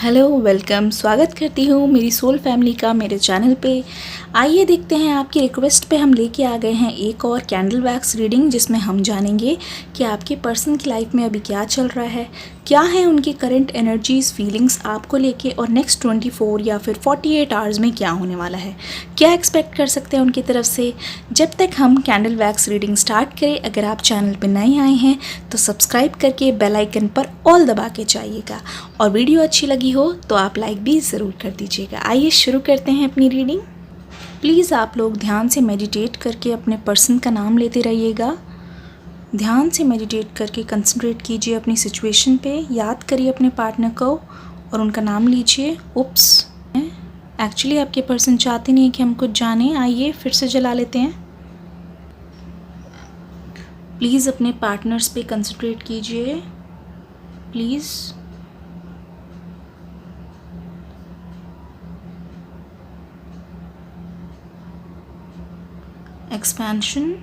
Hello welcome, स्वागत करती हूँ मेरी सोल फैमिली का मेरे चैनल पे। आइए देखते हैं, आपकी रिक्वेस्ट पे हम लेके आ गए हैं एक और कैंडल वैक्स रीडिंग, जिसमें हम जानेंगे कि आपके पर्सन की लाइफ में अभी क्या चल रहा है, क्या है उनकी करंट एनर्जीज़, फीलिंग्स आपको लेके, और नेक्स्ट 24 या फिर 48 आवर्स में क्या होने वाला है, क्या एक्सपेक्ट कर सकते हैं उनकी तरफ से। जब तक हम कैंडल वैक्स रीडिंग स्टार्ट करें, अगर आप चैनल पर नए आए हैं तो सब्सक्राइब करके बेल आइकन पर ऑल दबा के जाइएगा, और वीडियो अच्छी लगी हो तो आप लाइक भी ज़रूर कर दीजिएगा। आइए शुरू करते हैं अपनी रीडिंग। प्लीज़ आप लोग ध्यान से मेडिटेट करके अपने पर्सन का नाम लेते रहिएगा। ध्यान से मेडिटेट करके कंसंट्रेट कीजिए अपनी सिचुएशन पे, याद करिए अपने पार्टनर को और उनका नाम लीजिए। उप्स, एक्चुअली आपके पर्सन चाहते नहीं है कि हम कुछ जानें। आइए फिर से जला लेते हैं। प्लीज़ अपने पार्टनर्स पे कंसंट्रेट कीजिए, प्लीज़। एक्सपेंशन,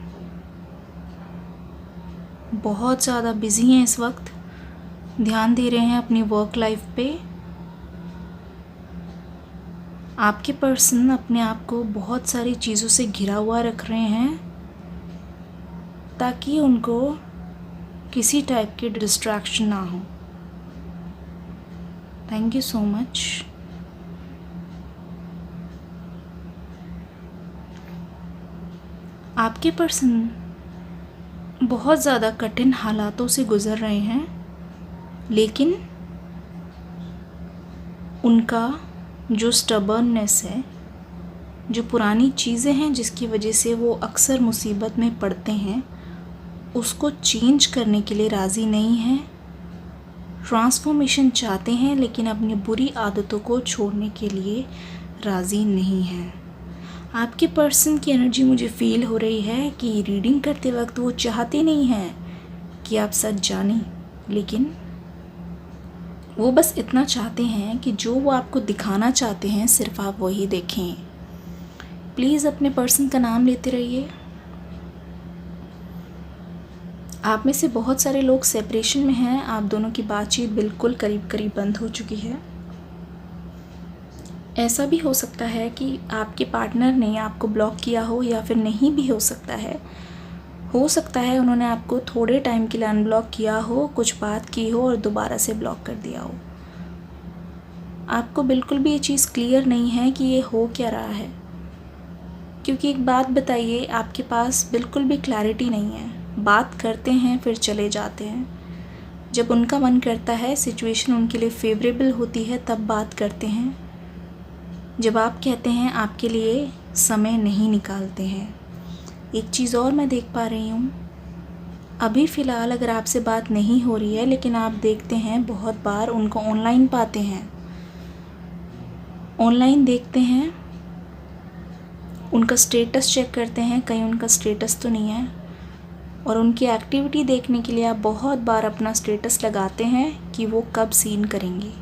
बहुत ज़्यादा बिजी हैं इस वक्त, ध्यान दे रहे हैं अपनी वर्क लाइफ पे। आपके पर्सन अपने आप को बहुत सारी चीज़ों से घिरा हुआ रख रहे हैं ताकि उनको किसी टाइप की डिस्ट्रैक्शन ना हो। Thank you so much. आपके पर्सन बहुत ज़्यादा कठिन हालातों से गुज़र रहे हैं, लेकिन उनका जो स्टबर्ननेस है, जो पुरानी चीज़ें हैं जिसकी वजह से वो अक्सर मुसीबत में पड़ते हैं, उसको चेंज करने के लिए राज़ी नहीं हैं। ट्रांसफॉर्मेशन चाहते हैं, लेकिन अपनी बुरी आदतों को छोड़ने के लिए राज़ी नहीं हैं। आपके पर्सन की एनर्जी मुझे फील हो रही है कि रीडिंग करते वक्त वो चाहते नहीं हैं कि आप सच जानें, लेकिन वो बस इतना चाहते हैं कि जो वो आपको दिखाना चाहते हैं सिर्फ आप वही देखें। प्लीज़ अपने पर्सन का नाम लेते रहिए। आप में से बहुत सारे लोग सेपरेशन में हैं, आप दोनों की बातचीत बिल्कुल करीब करीब बंद हो चुकी है। ऐसा भी हो सकता है कि आपके पार्टनर ने आपको ब्लॉक किया हो, या फिर नहीं भी हो सकता है उन्होंने आपको थोड़े टाइम के लिए अनब्लॉक किया हो, कुछ बात की हो और दोबारा से ब्लॉक कर दिया हो। आपको बिल्कुल भी ये चीज़ क्लियर नहीं है कि ये हो क्या रहा है, क्योंकि एक बात बताइए, आपके पास बिल्कुल भी क्लैरिटी नहीं है। बात करते हैं फिर चले जाते हैं। जब उनका मन करता है, सिचुएशन उनके लिए फेवरेबल होती है, तब बात करते हैं। जब आप कहते हैं आपके लिए समय नहीं निकालते हैं। एक चीज़ और मैं देख पा रही हूँ, अभी फ़िलहाल अगर आपसे बात नहीं हो रही है, लेकिन आप देखते हैं बहुत बार उनको ऑनलाइन पाते हैं, ऑनलाइन देखते हैं, उनका स्टेटस चेक करते हैं, कहीं उनका स्टेटस तो नहीं है, और उनकी एक्टिविटी देखने के लिए आप बहुत बार अपना स्टेटस लगाते हैं कि वो कब सीन करेंगे।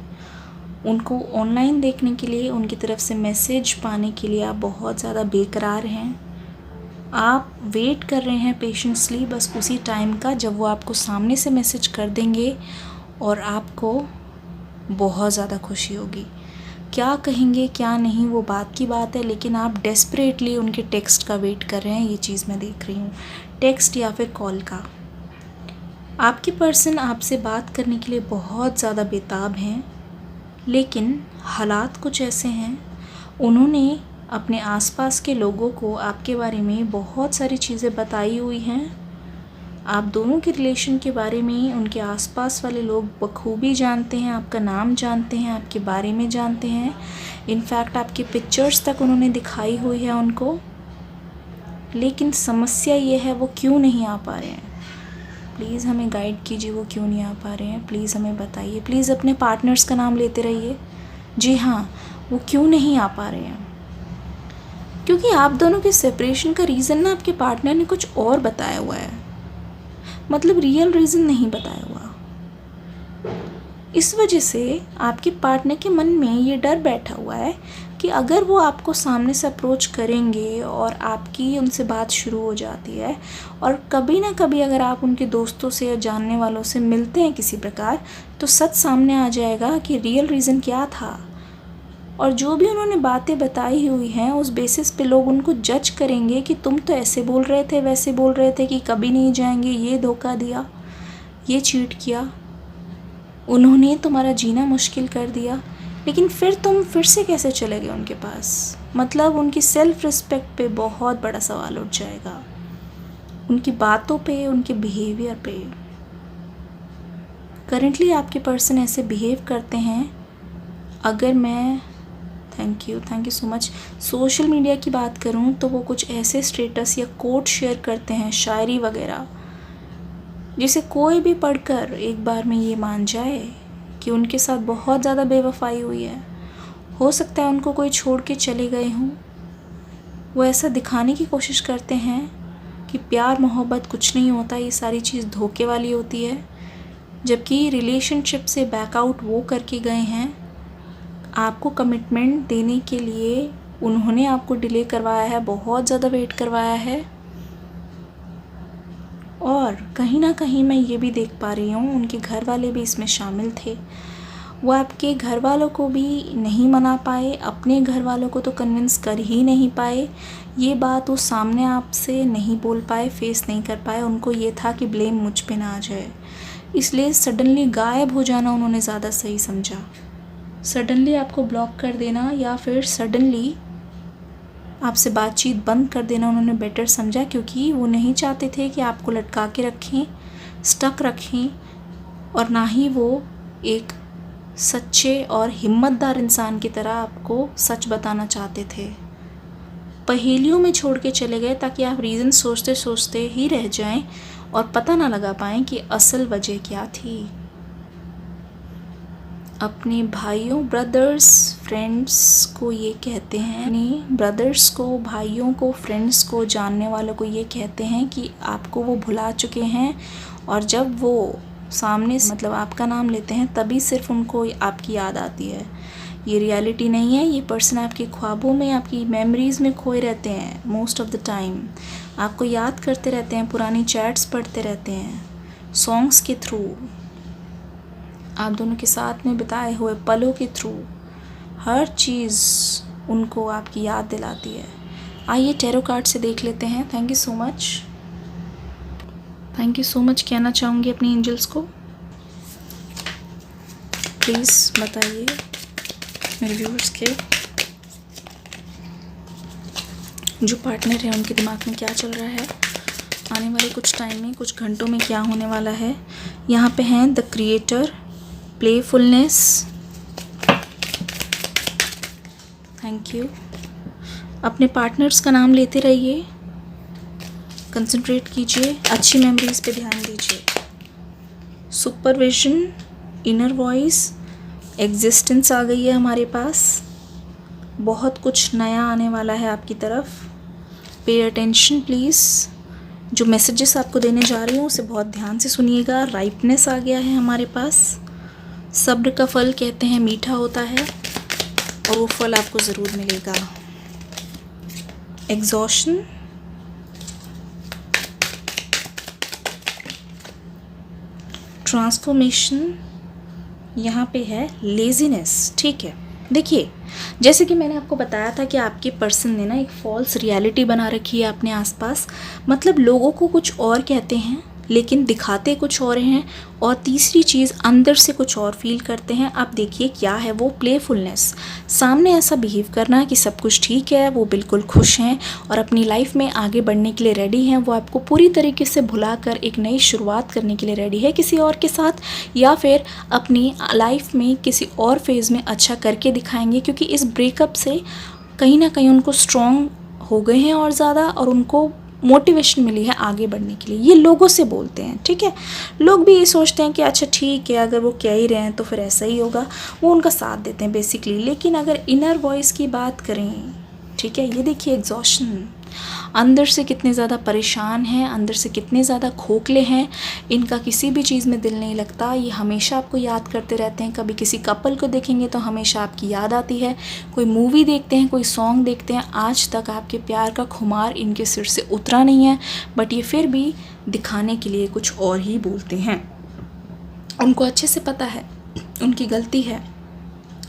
उनको ऑनलाइन देखने के लिए, उनकी तरफ से मैसेज पाने के लिए आप बहुत ज़्यादा बेकरार हैं। आप वेट कर रहे हैं पेशेंसली, बस उसी टाइम का जब वो आपको सामने से मैसेज कर देंगे और आपको बहुत ज़्यादा खुशी होगी। क्या कहेंगे क्या नहीं वो बात की बात है, लेकिन आप डेस्परेटली उनके टेक्स्ट का वेट कर रहे हैं। ये चीज़ मैं देख रही हूँ, टेक्स्ट या फिर कॉल का। आपके पर्सन आपसे बात करने के लिए बहुत ज़्यादा बेताब हैं, लेकिन हालात कुछ ऐसे हैं, उन्होंने अपने आसपास के लोगों को आपके बारे में बहुत सारी चीज़ें बताई हुई हैं। आप दोनों के रिलेशन के बारे में उनके आसपास वाले लोग बखूबी जानते हैं, आपका नाम जानते हैं, आपके बारे में जानते हैं। इनफैक्ट आपकी पिक्चर्स तक उन्होंने दिखाई हुई है उनको, लेकिन समस्या ये है वो क्यों नहीं आ पा रहे हैं। प्लीज़ हमें गाइड कीजिए, वो क्यों नहीं आ पा रहे हैं, प्लीज़ हमें बताइए। प्लीज़ अपने पार्टनर्स का नाम लेते रहिए। जी हाँ, वो क्यों नहीं आ पा रहे हैं, क्योंकि आप दोनों के सेपरेशन का रीज़न ना आपके पार्टनर ने कुछ और बताया हुआ है, मतलब रियल रीज़न नहीं बताया हुआ। इस वजह से आपके पार्टनर के मन में ये डर बैठा हुआ है, कि अगर वो आपको सामने से अप्रोच करेंगे और आपकी उनसे बात शुरू हो जाती है और कभी ना कभी अगर आप उनके दोस्तों से या जानने वालों से मिलते हैं किसी प्रकार, तो सच सामने आ जाएगा कि रियल रीज़न क्या था। और जो भी उन्होंने बातें बताई हुई हैं उस बेसिस पे लोग उनको जज करेंगे कि तुम तो ऐसे बोल रहे थे, वैसे बोल रहे थे कि कभी नहीं जाएंगे, ये धोखा दिया, ये चीट किया, उन्होंने तुम्हारा जीना मुश्किल कर दिया, लेकिन फिर तुम फिर से कैसे चले गए उनके पास। मतलब उनकी सेल्फ रिस्पेक्ट पे बहुत बड़ा सवाल उठ जाएगा, उनकी बातों पे, उनके बिहेवियर पे। करंटली आपके पर्सन ऐसे बिहेव करते हैं। अगर मैं thank you so much social media की बात करूं तो वो कुछ ऐसे स्टेटस या कोट शेयर करते हैं, शायरी वगैरह, जिसे कोई भी पढ़कर एक बार में ये मान जाए कि उनके साथ बहुत ज़्यादा बेवफाई हुई है। हो सकता है उनको कोई छोड़ के चले गए हों। वो ऐसा दिखाने की कोशिश करते हैं कि प्यार मोहब्बत कुछ नहीं होता, ये सारी चीज़ धोखे वाली होती है, जबकि रिलेशनशिप से बैकआउट वो करके गए हैं। आपको कमिटमेंट देने के लिए उन्होंने आपको डिले करवाया है, बहुत ज़्यादा वेट करवाया है। और कहीं ना कहीं मैं ये भी देख पा रही हूँ उनके घर वाले भी इसमें शामिल थे। वो आपके घर वालों को भी नहीं मना पाए, अपने घर वालों को तो कन्विंस कर ही नहीं पाए। ये बात वो सामने आपसे नहीं बोल पाए, फेस नहीं कर पाए। उनको ये था कि ब्लेम मुझ पे ना आ जाए, इसलिए सडनली गायब हो जाना उन्होंने ज़्यादा सही समझा। सडनली आपको ब्लॉक कर देना या फिर सडनली आपसे बातचीत बंद कर देना उन्होंने बेटर समझा, क्योंकि वो नहीं चाहते थे कि आपको लटका के रखें, स्टक रखें, और ना ही वो एक सच्चे और हिम्मतदार इंसान की तरह आपको सच बताना चाहते थे। पहेलियों में छोड़ के चले गए ताकि आप रीज़न सोचते सोचते ही रह जाएं और पता ना लगा पाएं कि असल वजह क्या थी। अपने भाइयों, ब्रदर्स, फ्रेंड्स को ये कहते हैं, अपने ब्रदर्स को, भाइयों को, फ्रेंड्स को, जानने वालों को ये कहते हैं कि आपको वो भुला चुके हैं, और जब वो सामने मतलब आपका नाम लेते हैं तभी सिर्फ उनको आपकी याद आती है। ये रियलिटी नहीं है। ये पर्सन आपके ख्वाबों में, आपकी मेमोरीज़ में खोए रहते हैं मोस्ट ऑफ द टाइम। आपको याद करते रहते हैं, पुरानी चैट्स पढ़ते रहते हैं, सॉन्ग्स के थ्रू, आप दोनों के साथ में बिताए हुए पलों के थ्रू, हर चीज़ उनको आपकी याद दिलाती है। आइए टैरो कार्ड से देख लेते हैं। थैंक यू सो मच कहना चाहूँगी अपनी एंजल्स को। प्लीज़ बताइए मेरे व्यूअर्स के जो पार्टनर है उनके दिमाग में क्या चल रहा है, आने वाले कुछ टाइम में, कुछ घंटों में क्या होने वाला है। यहाँ पे हैं the creator, playfulness, thank you. अपने पार्टनर्स का नाम लेते रहिए, कंसंट्रेट कीजिए, अच्छी मेमोरीज पे ध्यान दीजिए। सुपरविजन, इनर वॉइस, एग्जिस्टेंस आ गई है हमारे पास, बहुत कुछ नया आने वाला है आपकी तरफ। Pay attention please. जो मैसेजेस आपको देने जा रही हूँ उसे बहुत ध्यान से सुनिएगा। राइपनेस आ गया है हमारे पास। सब्र का फल कहते हैं मीठा होता है, और वो फल आपको ज़रूर मिलेगा। एग्जॉशन, ट्रांसफॉर्मेशन, यहाँ पे है लेज़ीनेस। ठीक है, देखिए जैसे कि मैंने आपको बताया था कि आपके पर्सन ने ना एक फॉल्स रियलिटी बना रखी है अपने आसपास। मतलब लोगों को कुछ और कहते हैं लेकिन दिखाते कुछ और हैं, और तीसरी चीज़ अंदर से कुछ और फील करते हैं। आप देखिए क्या है वो, प्लेफुलनेस। सामने ऐसा बिहेव करना कि सब कुछ ठीक है, वो बिल्कुल खुश हैं और अपनी लाइफ में आगे बढ़ने के लिए रेडी हैं। वो आपको पूरी तरीके से भुलाकर एक नई शुरुआत करने के लिए रेडी है किसी और के साथ, या फिर अपनी लाइफ में किसी और फेज़ में अच्छा करके दिखाएंगे, क्योंकि इस ब्रेकअप से कहीं ना कहीं उनको स्ट्रॉन्ग हो गए हैं और ज़्यादा, और उनको मोटिवेशन मिली है आगे बढ़ने के लिए। ये लोगों से बोलते हैं, ठीक है। लोग भी ये सोचते हैं कि अच्छा ठीक है, अगर वो कह ही रहे हैं तो फिर ऐसा ही होगा, वो उनका साथ देते हैं बेसिकली। लेकिन अगर इनर वॉइस की बात करें, ठीक है, ये देखिए एग्जॉशन, अंदर से कितने ज़्यादा परेशान हैं, अंदर से कितने ज़्यादा खोखले हैं, इनका किसी भी चीज़ में दिल नहीं लगता। ये हमेशा आपको याद करते रहते हैं। कभी किसी कपल को देखेंगे तो हमेशा आपकी याद आती है, कोई मूवी देखते हैं, कोई सॉन्ग देखते हैं, आज तक आपके प्यार का खुमार इनके सिर से उतरा नहीं है, बट ये फिर भी दिखाने के लिए कुछ और ही बोलते हैं। उनको अच्छे से पता है उनकी गलती है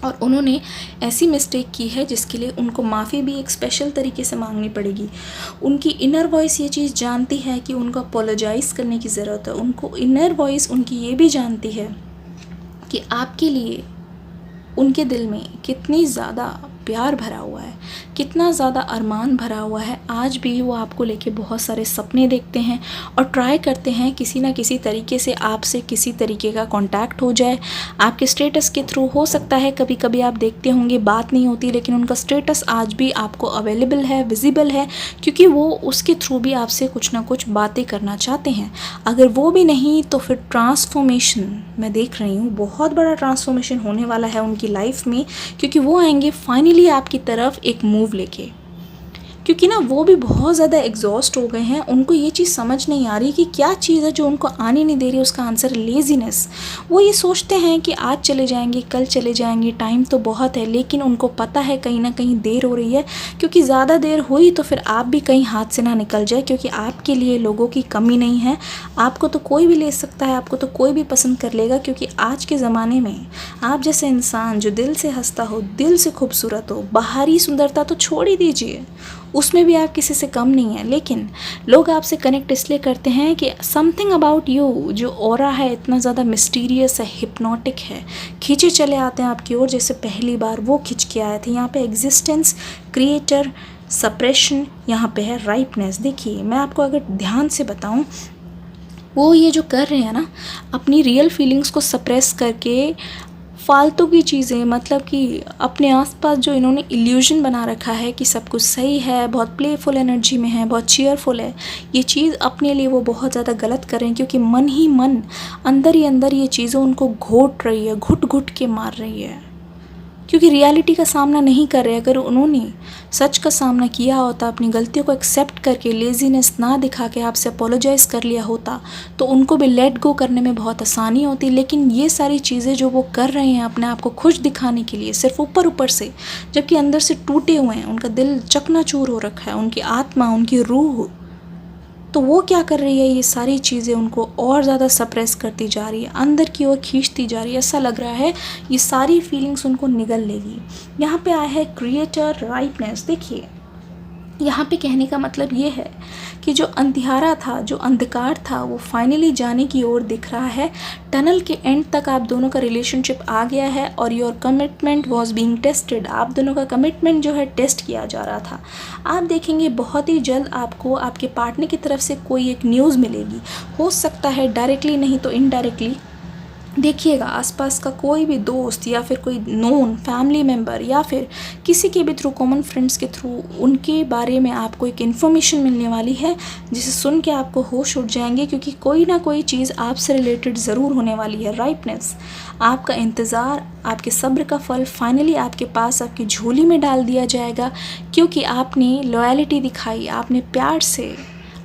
और उन्होंने ऐसी मिस्टेक की है जिसके लिए उनको माफ़ी भी एक स्पेशल तरीके से मांगनी पड़ेगी। उनकी इनर वॉइस ये चीज़ जानती है कि उनको अपोलोजाइज़ करने की ज़रूरत है। उनको इनर वॉइस उनकी ये भी जानती है कि आपके लिए उनके दिल में कितनी ज़्यादा प्यार भरा हुआ है, कितना ज़्यादा अरमान भरा हुआ है। आज भी वो आपको लेके बहुत सारे सपने देखते हैं और ट्राई करते हैं किसी ना किसी तरीके से आपसे किसी तरीके का कांटेक्ट हो जाए। आपके स्टेटस के थ्रू हो सकता है, कभी कभी आप देखते होंगे बात नहीं होती, लेकिन उनका स्टेटस आज भी आपको अवेलेबल है, विजिबल है, क्योंकि वो उसके थ्रू भी आपसे कुछ ना कुछ बातें करना चाहते हैं। अगर वो भी नहीं तो फिर ट्रांसफॉर्मेशन मैं देख रही हूँ, बहुत बड़ा ट्रांसफॉर्मेशन होने वाला है उनकी लाइफ में, क्योंकि वो आएंगे फाइनली आपकी तरफ एक मूव लेके। क्योंकि ना वो भी बहुत ज़्यादा एग्जॉस्ट हो गए हैं। उनको ये चीज़ समझ नहीं आ रही कि क्या चीज़ है जो उनको आने नहीं दे रही। उसका आंसर लेज़ीनेस। वो ये सोचते हैं कि आज चले जाएंगे, कल चले जाएंगे, टाइम तो बहुत है, लेकिन उनको पता है कहीं ना कहीं देर हो रही है, क्योंकि ज़्यादा देर हुई तो फिर आप भी कहीं हाथ से ना निकल जाए, क्योंकि आपके लिए लोगों की कमी नहीं है। आपको तो कोई भी ले सकता है, आपको तो कोई भी पसंद कर लेगा, क्योंकि आज के ज़माने में आप जैसे इंसान जो दिल से हंसता हो, दिल से खूबसूरत हो, बाहरी सुंदरता तो छोड़ ही दीजिए, उसमें भी आप किसी से कम नहीं है। लेकिन लोग आपसे कनेक्ट इसलिए करते हैं कि समथिंग अबाउट यू, जो ऑरा है इतना ज़्यादा मिस्टीरियस है, हिप्नोटिक है, खींचे चले आते हैं आपकी ओर जैसे पहली बार वो खिंच के आए थे। यहाँ पे एग्जिस्टेंस, क्रिएटर, सप्रेशन, यहाँ पे है राइपनेस। देखिए मैं आपको अगर ध्यान से बताऊँ, वो ये जो कर रहे हैं ना, अपनी रियल फीलिंग्स को सप्रेस करके फालतू की चीज़ें, मतलब कि अपने आसपास जो इन्होंने इल्यूजन बना रखा है कि सब कुछ सही है, बहुत प्लेफुल एनर्जी में है, बहुत चीयरफुल है, ये चीज़ अपने लिए वो बहुत ज़्यादा गलत कर रहे हैं, क्योंकि मन ही मन अंदर ही अंदर ये चीज़ें उनको घोट रही है, घुट घुट के मार रही है, क्योंकि रियलिटी का सामना नहीं कर रहे। अगर उन्होंने सच का सामना किया होता, अपनी गलतियों को एक्सेप्ट करके लेज़ीनेस ना दिखा के आपसे अपोलोजाइज़ कर लिया होता, तो उनको भी लेट गो करने में बहुत आसानी होती। लेकिन ये सारी चीज़ें जो वो कर रहे हैं अपने आप को खुश दिखाने के लिए, सिर्फ ऊपर ऊपर से, जबकि अंदर से टूटे हुए हैं, उनका दिल चकनाचूर हो रखा है, उनकी आत्मा, उनकी रूह, तो वो क्या कर रही है, ये सारी चीज़ें उनको और ज़्यादा सप्रेस करती जा रही है, अंदर की ओर खींचती जा रही है। ऐसा लग रहा है ये सारी फीलिंग्स उनको निगल लेगी। यहाँ पे आया है क्रिएटर राइटनेस। देखिए यहाँ पे कहने का मतलब ये है कि जो अंधियारा था, जो अंधकार था, वो फाइनली जाने की ओर दिख रहा है। टनल के एंड तक आप दोनों का रिलेशनशिप आ गया है और your commitment was being tested. आप दोनों का कमिटमेंट जो है टेस्ट किया जा रहा था। आप देखेंगे बहुत ही जल्द आपको आपके पार्टनर की तरफ से कोई एक न्यूज़ मिलेगी, हो सकता है डायरेक्टली नहीं तो इनडायरेक्टली। देखिएगा आसपास का कोई भी दोस्त या फिर कोई नोन फैमिली मेम्बर या फिर किसी के भी थ्रू, कॉमन फ्रेंड्स के थ्रू, उनके बारे में आपको एक इन्फॉर्मेशन मिलने वाली है जिसे सुन के आपको होश उड़ जाएंगे, क्योंकि कोई ना कोई चीज़ आपसे रिलेटेड ज़रूर होने वाली है। राइटनेस, आपका इंतज़ार, आपके सब्र का फल फाइनली आपके पास आपकी झोली में डाल दिया जाएगा, क्योंकि आपने लॉयल्टी दिखाई, आपने प्यार से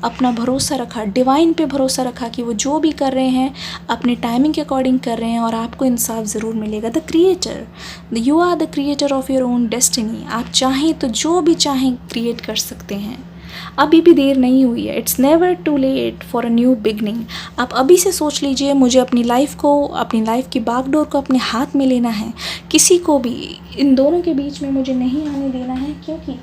अपना भरोसा रखा, डिवाइन पे भरोसा रखा कि वो जो भी कर रहे हैं अपने टाइमिंग के अकॉर्डिंग कर रहे हैं और आपको इंसाफ ज़रूर मिलेगा। The creator, you are the creator of your own destiny. आप चाहें तो जो भी चाहें क्रिएट कर सकते हैं। अभी भी देर नहीं हुई है। It's never too late for a new beginning. आप अभी से सोच लीजिए, मुझे अपनी लाइफ की बागडोर को अपने हाथ में लेना है। किसी को भी इन दोनों के बीच में मुझे नहीं आने देना है, क्योंकि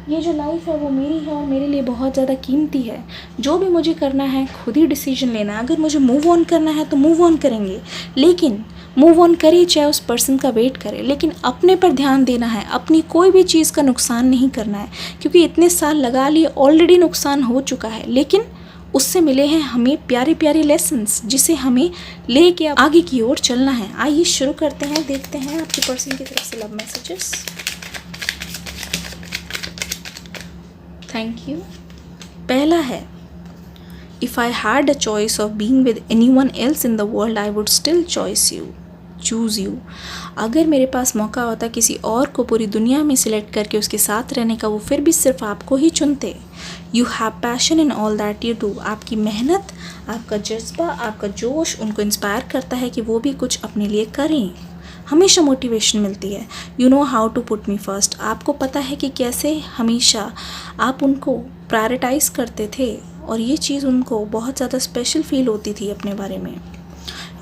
ये जो लाइफ है वो मेरी है और मेरे लिए बहुत ज़्यादा कीमती है। जो भी मुझे करना है खुद ही डिसीजन लेना है। अगर मुझे मूव ऑन करना है तो मूव ऑन करेंगे, लेकिन मूव ऑन करिए चाहे उस पर्सन का वेट करें, लेकिन अपने पर ध्यान देना है। अपनी कोई भी चीज़ का नुकसान नहीं करना है, क्योंकि इतने साल लगा लिए, ऑलरेडी नुकसान हो चुका है, लेकिन उससे मिले हैं हमें प्यारे प्यारे लेसन्स, जिसे हमें ले के आगे की ओर चलना है। आइए शुरू करते हैं, देखते हैं आपके पर्सन की तरफ से लव मैसेजेस। Thank you. पहला है, if I had a choice of being with anyone else in the world I would still choice you. Choose you. अगर मेरे पास मौका होता किसी और को पूरी दुनिया में सिलेक्ट करके उसके साथ रहने का, वो फिर भी सिर्फ आपको ही चुनते। You have passion in all that you do. आपकी मेहनत, आपका जज्बा, आपका जोश उनको इंस्पायर करता है कि वो भी कुछ अपने लिए करें। हमेशा मोटिवेशन मिलती है। You know how to put me first. आपको पता है कि कैसे हमेशा आप उनको प्रायोरिटाइज़ करते थे और ये चीज़ उनको बहुत ज़्यादा स्पेशल फील होती थी अपने बारे में।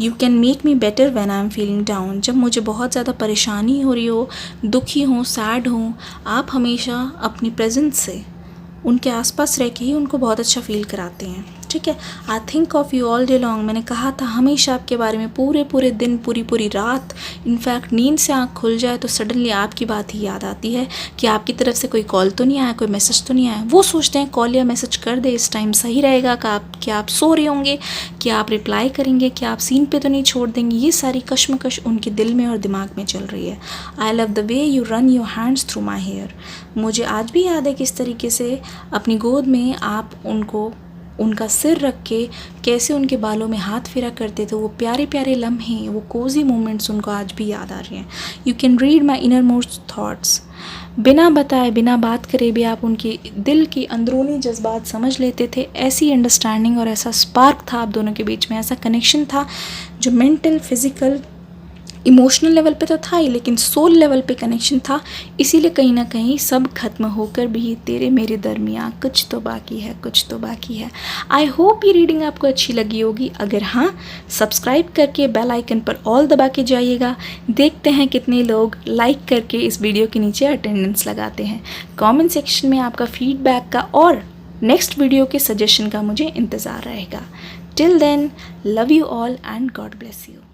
You can make me better when I am feeling down. जब मुझे बहुत ज़्यादा परेशानी हो रही हो, दुखी हूँ, सैड हूँ, आप हमेशा अपनी प्रेजेंस से उनके आसपास रह के ही उनको बहुत अच्छा फील कराते हैं। ठीक है। I think of you all day long. मैंने कहा था हमेशा आपके बारे में, पूरे पूरे दिन, पूरी पूरी रात। इनफैक्ट नींद से आँख खुल जाए तो सडनली आपकी बात ही याद आती है कि आपकी तरफ से कोई कॉल तो नहीं आया, कोई मैसेज तो नहीं आया। वो सोचते हैं कॉल या मैसेज कर दे इस टाइम, सही रहेगा क्या आप सो रहे होंगे, क्या आप रिप्लाई करेंगे, क्या आप सीन पे तो नहीं छोड़ देंगे। ये सारी कश्मकश उनके दिल में और दिमाग में चल रही है। I love the way you run your hands through my hair. मुझे आज भी याद है किस तरीके से अपनी गोद में आप उनका सिर रख के कैसे उनके बालों में हाथ फेरा करते थे। वो प्यारे प्यारे लम्हे, वो कोजी मोमेंट्स उनको आज भी याद आ रहे हैं। You can read my inner most thoughts. बिना बताए, बिना बात करे भी आप उनके दिल की अंदरूनी जज्बात समझ लेते थे। ऐसी अंडरस्टैंडिंग और ऐसा स्पार्क था आप दोनों के बीच में, ऐसा कनेक्शन था जो मेंटल, फिज़िकल, इमोशनल लेवल पे तो था ही, लेकिन सोल लेवल पे कनेक्शन था। इसीलिए कहीं ना कहीं सब खत्म होकर भी तेरे मेरे दरमियाँ कुछ तो बाकी है, कुछ तो बाकी है। आई होप ये रीडिंग आपको अच्छी लगी होगी। अगर हाँ, सब्सक्राइब करके बेल आइकन पर ऑल दबा के जाइएगा। देखते हैं कितने लोग लाइक करके इस वीडियो के नीचे अटेंडेंस लगाते हैं। कमेंट सेक्शन में आपका फीडबैक का और नेक्स्ट वीडियो के सजेशन का मुझे इंतज़ार रहेगा। Till then, love you all and God bless you.